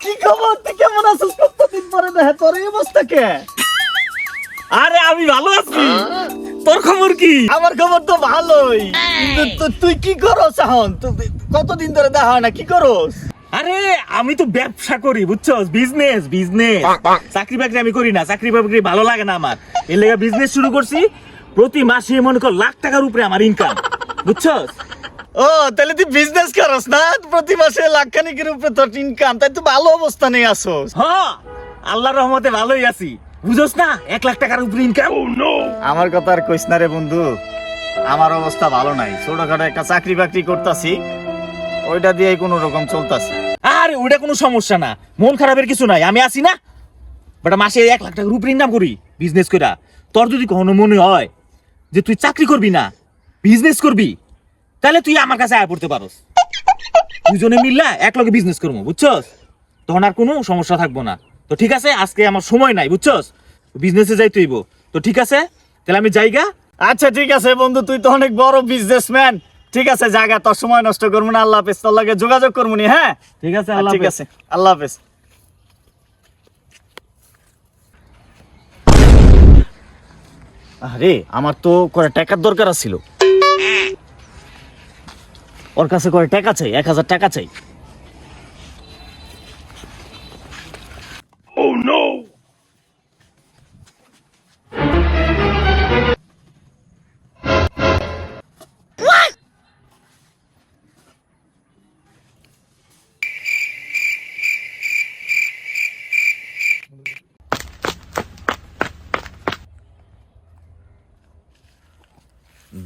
কি খবর? তুই কেমন আছিস? কতদিন পরে দেখা, তোর এই অবস্থা কে? আরে আমি ভালো আছি, তোর খবর কি? আমার খবর তো ভালোই, কিন্তু তুই কি করস এখন? কতদিন ধরে দেখা হয় না, কি করস? আরে আমি তো ব্যবসা করি, বুঝছস? বিজনেস বিজনেস, চাকরি বাকরি আমি করি না, চাকরি বাকরি ভালো লাগে না আমার। এর লেগে বিজনেস শুরু করছি। প্রতি মাসে মনে কর লাখ টাকার উপরে আমার ইনকাম, বুঝছস? ও তাহলে তুই বিজনেস করস না? প্রতি মাসে লাখখানিকের উপরে তোর ইনকাম, তাই তো ভালো অবস্থানে আসোস। হ্যাঁ, আল্লাহর রহমতে ভালোই আছি, বুঝছস না? 1 লাখ টাকার উপরে ইনকাম। আমার কথা আর কইস না রে বন্ধু, আমার অবস্থা ভালো নাই। ছোটখাটো একটা চাকরি বাকরি করতাছি, ওইটা দিয়ে কোনো রকম চলতাছে। আরে ওটা কোনো সমস্যা না, মন খারাপের কিছু নাই, আমি আছি না। বাট মাসে 1 লাখ টাকার উপরে ইনকাম করি বিজনেস কইরা। তোর যদি কখনো মনে হয় যে তুই চাকরি করবি না, বিজনেস করবি, তাহলে তুই আমার কাছে আয় পড়তে পারোস। দুজনে মিললা এক লগে বিজনেস করবো, বুঝছস? তখন আর কোনো সমস্যা থাকবো না। তো ঠিক আছে, আজকে আমার সময় নাই, বুঝছস? বিজনেসে যাই তুইব। তো ঠিক আছে, তাহলে আমি যাইগা। আচ্ছা ঠিক আছে বন্ধু, তুই তো অনেক বড় বিজনেসম্যান। ঠিক আছে, জায়গা, তোর সময় নষ্ট করবো না। আল্লাহ হাফেজ, তোর লাগে যোগাযোগ করবো নি। হ্যাঁ ঠিক আছে, ঠিক আছে, আল্লাহ হাফেজ। আরে আমার তো করে টাকার দরকার ছিল, ওর কাছে করে টাকা চাই, 1000 টাকা চাই।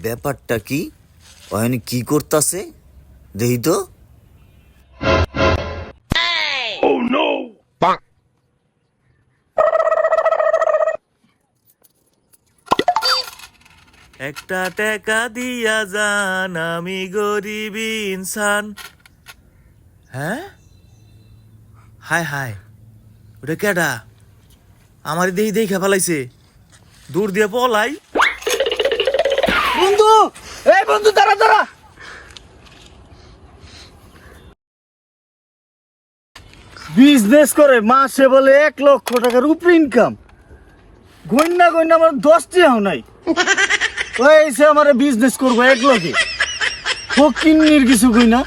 ব্যাপারটা কি? ওখানে কি করতেছে দেখি তো। একটা টাকা দিয়া যান, আমি গরিব ইনসান। হ্যাঁ, হায় হায়, ওটা কেডা? আমার দেহি দেখে ফেলাইছে, দূর দিয়ে পলাই। বন্ধু, এই বন্ধু, দাঁড়া দাঁড়া। বিজনেস করে মাসে বলে 1 লক্ষ টাকার উপরে ইনকাম, গইনা গইনা আমার 10টি হাও নাই। ওইসে আমার বিজনেস করবো 1 লক্ষে, ফকিন্নির কিছু কই না।